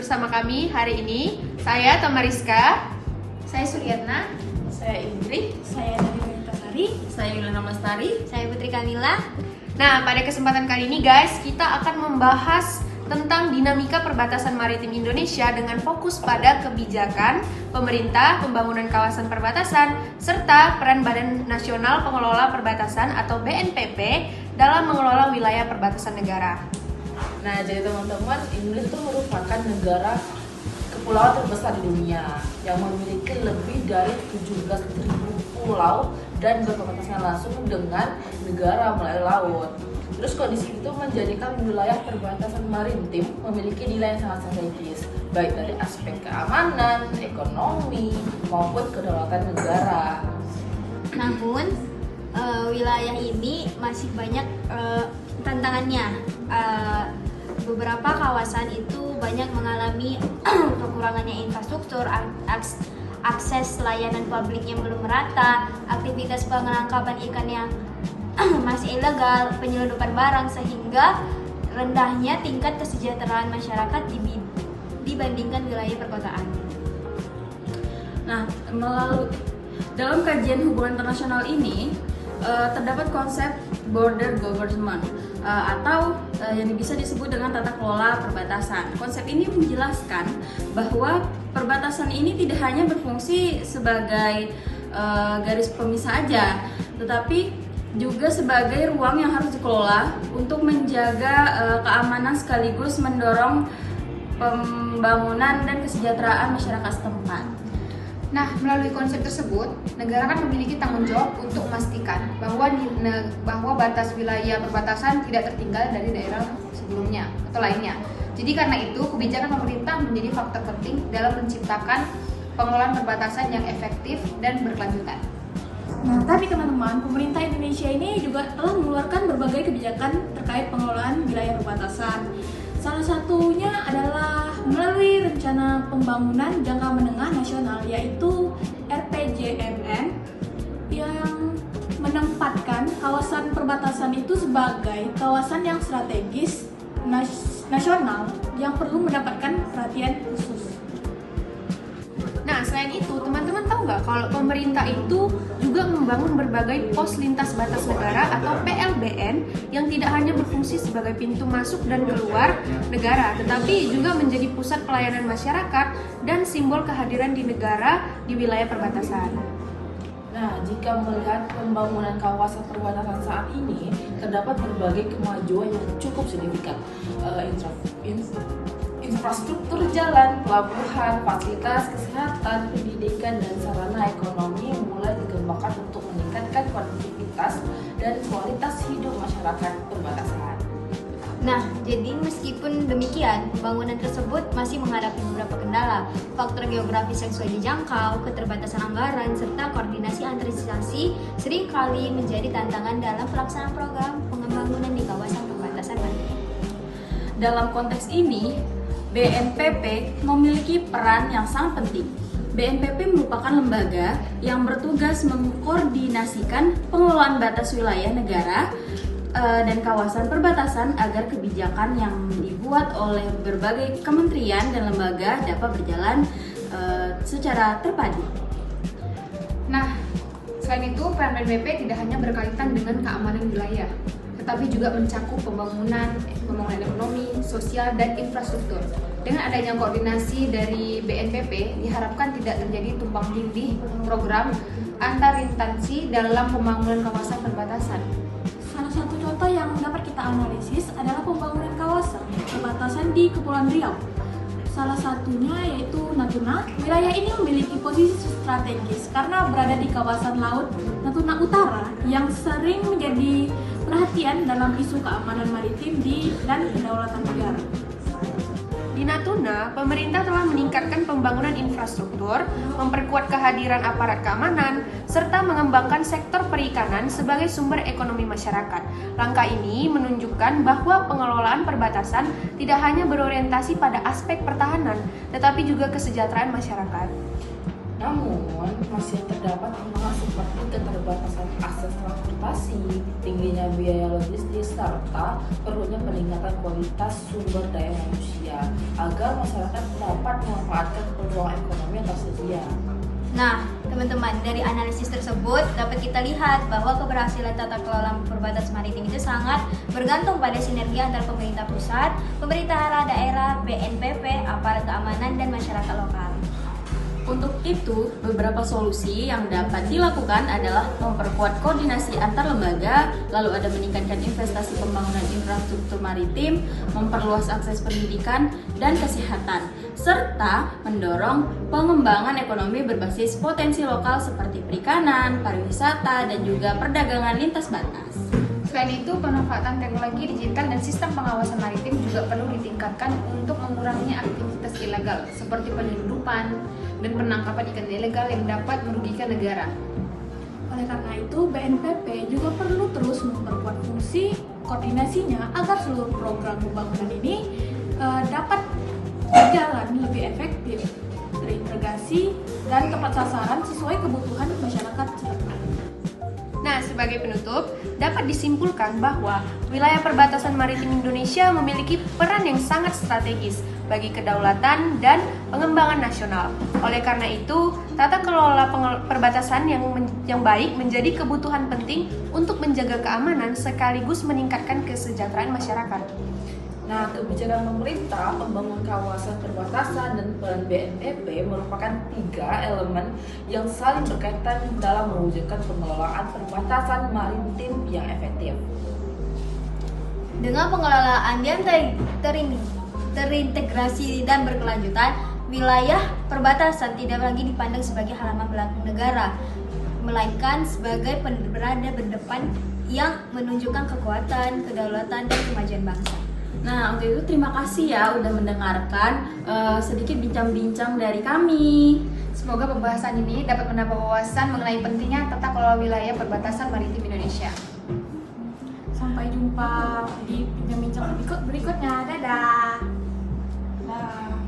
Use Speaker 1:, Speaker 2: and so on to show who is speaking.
Speaker 1: bersama kami hari ini. Saya Tamariska,
Speaker 2: saya Suryatna,
Speaker 3: saya Indri,
Speaker 4: saya Nadia Tasari,
Speaker 3: saya Yulana Lestari,
Speaker 2: saya Putri Kamila.
Speaker 1: Nah, pada kesempatan kali ini guys, kita akan membahas tentang dinamika perbatasan maritim Indonesia dengan fokus pada kebijakan pemerintah, pembangunan kawasan perbatasan, serta peran Badan Nasional Pengelola Perbatasan atau BNPB dalam mengelola wilayah perbatasan negara.
Speaker 3: Nah, jadi teman-teman, Indonesia itu merupakan negara kepulauan terbesar di dunia yang memiliki lebih dari 17.000 pulau dan berbatasan langsung dengan negara melalui laut. Terus kondisi itu menjadikan wilayah perbatasan maritim memiliki nilai yang sangat strategis, baik dari aspek keamanan, ekonomi, maupun kedaulatan negara.
Speaker 2: Namun, wilayah ini masih banyak tantangannya. Beberapa kawasan itu banyak mengalami kekurangannya infrastruktur, akses layanan publik yang belum merata, aktivitas penangkapan ikan yang masih ilegal, penyelundupan barang, sehingga rendahnya tingkat kesejahteraan masyarakat dibandingkan wilayah perkotaan.
Speaker 4: Nah, dalam kajian hubungan internasional ini terdapat konsep border government atau yang bisa disebut dengan tata kelola perbatasan. Konsep ini menjelaskan bahwa perbatasan ini tidak hanya berfungsi sebagai garis pemisah aja, tetapi juga sebagai ruang yang harus dikelola untuk menjaga keamanan sekaligus mendorong pembangunan dan kesejahteraan masyarakat setempat.
Speaker 5: Nah, melalui konsep tersebut, negara kan memiliki tanggung jawab untuk memastikan bahwa batas wilayah perbatasan tidak tertinggal dari daerah sebelumnya atau lainnya. Jadi karena itu, kebijakan pemerintah menjadi faktor penting dalam menciptakan pengelolaan perbatasan yang efektif dan berkelanjutan.
Speaker 4: Nah, tapi teman-teman, pemerintah Indonesia ini juga telah mengeluarkan berbagai kebijakan terkait pengelolaan wilayah perbatasan. Salah satunya adalah melalui Rencana Pembangunan Jangka Menengah Nasional, yaitu RPJMN, yang menempatkan kawasan perbatasan itu sebagai kawasan yang strategis nasional yang perlu mendapatkan perhatian khusus.
Speaker 1: Nah, selain itu, teman-teman tahu nggak kalau pemerintah itu juga membangun berbagai pos lintas batas negara atau PLBN yang tidak hanya berfungsi sebagai pintu masuk dan keluar negara, tetapi juga menjadi pusat pelayanan masyarakat dan simbol kehadiran di negara di wilayah perbatasan.
Speaker 3: Nah, jika melihat pembangunan kawasan perbatasan saat ini, terdapat berbagai kemajuan yang cukup signifikan. Infrastruktur jalan, pelabuhan, fasilitas kesehatan, pendidikan, dan sarana ekonomi mulai dikembangkan untuk meningkatkan produktivitas dan kualitas hidup masyarakat perbatasan.
Speaker 2: Nah, jadi meskipun demikian, pembangunan tersebut masih menghadapi beberapa kendala. Faktor geografis yang sulit dijangkau, keterbatasan anggaran, serta koordinasi antar instansi seringkali menjadi tantangan dalam pelaksanaan program pembangunan di kawasan perbatasan maritim.
Speaker 4: Dalam konteks ini, BNPB memiliki peran yang sangat penting. BNPB merupakan lembaga yang bertugas mengkoordinasikan pengelolaan batas wilayah negara dan kawasan perbatasan agar kebijakan yang dibuat oleh berbagai kementerian dan lembaga dapat berjalan secara terpadu.
Speaker 5: Nah, selain itu, peran BNPB tidak hanya berkaitan dengan keamanan wilayah, tetapi juga mencakup pembangunan ekonomi, sosial, dan infrastruktur. Dengan adanya koordinasi dari BNPB, diharapkan tidak terjadi tumpang tindih program antar instansi dalam pembangunan kawasan perbatasan.
Speaker 4: Salah satu contoh yang dapat kita analisis adalah pembangunan kawasan perbatasan di Kepulauan Riau. Salah satunya yaitu Natuna. Wilayah ini memiliki posisi strategis karena berada di kawasan laut Natuna Utara yang sering menjadi perhatian dalam isu keamanan maritim dan kedaulatan negara.
Speaker 1: Di Natuna, pemerintah telah meningkatkan pembangunan infrastruktur, memperkuat kehadiran aparat keamanan, serta mengembangkan sektor perikanan sebagai sumber ekonomi masyarakat. Langkah ini menunjukkan bahwa pengelolaan perbatasan tidak hanya berorientasi pada aspek pertahanan, tetapi juga kesejahteraan masyarakat.
Speaker 3: Namun, masih terdapat tantangan seperti keterbatasan akses transportasi, tingginya biaya logistik, serta perlunya peningkatan kualitas sumber daya manusia agar masyarakat dapat memanfaatkan peluang ekonomi yang tersedia.
Speaker 2: Nah, teman-teman, dari analisis tersebut dapat kita lihat bahwa keberhasilan tata kelola perbatasan maritim itu sangat bergantung pada sinergi antara pemerintah pusat, pemerintah daerah, BNPB, aparat keamanan, dan masyarakat lokal.
Speaker 4: Untuk itu, beberapa solusi yang dapat dilakukan adalah memperkuat koordinasi antar lembaga, lalu ada meningkatkan investasi pembangunan infrastruktur maritim, memperluas akses pendidikan dan kesehatan, serta mendorong pengembangan ekonomi berbasis potensi lokal seperti perikanan, pariwisata, dan juga perdagangan lintas batas.
Speaker 5: Selain itu, pemanfaatan teknologi digital dan sistem pengawasan maritim juga perlu ditingkatkan untuk mengurangi aktivitas ilegal seperti penyelundupan dan penangkapan ikan ilegal yang dapat merugikan negara.
Speaker 6: Oleh karena itu, BNPB juga perlu terus memperkuat fungsi koordinasinya agar seluruh program pembangunan ini dapat berjalan lebih efektif, terintegrasi, dan tepat sasaran sesuai kebutuhan masyarakat setempat.
Speaker 1: Nah, sebagai penutup, dapat disimpulkan bahwa wilayah perbatasan maritim Indonesia memiliki peran yang sangat strategis bagi kedaulatan dan pengembangan nasional. Oleh karena itu, tata kelola perbatasan yang baik menjadi kebutuhan penting untuk menjaga keamanan sekaligus meningkatkan kesejahteraan masyarakat.
Speaker 3: Nah, kebijakan pemerintah membangun kawasan perbatasan dan peran BNPB merupakan 3 elemen yang saling berkaitan dalam mewujudkan pengelolaan perbatasan maritim yang efektif.
Speaker 2: Dengan pengelolaan yang terintegrasi dan berkelanjutan, wilayah perbatasan tidak lagi dipandang sebagai halaman belakang negara, melainkan sebagai berada berdepan yang menunjukkan kekuatan, kedaulatan, dan kemajuan bangsa.
Speaker 4: Nah, untuk itu terima kasih ya udah mendengarkan sedikit bincang-bincang dari kami.
Speaker 5: Semoga pembahasan ini dapat menambah wawasan mengenai pentingnya tata kelola wilayah perbatasan maritim Indonesia.
Speaker 6: Sampai jumpa di bincang-bincang berikutnya. Dadah.
Speaker 3: Nah.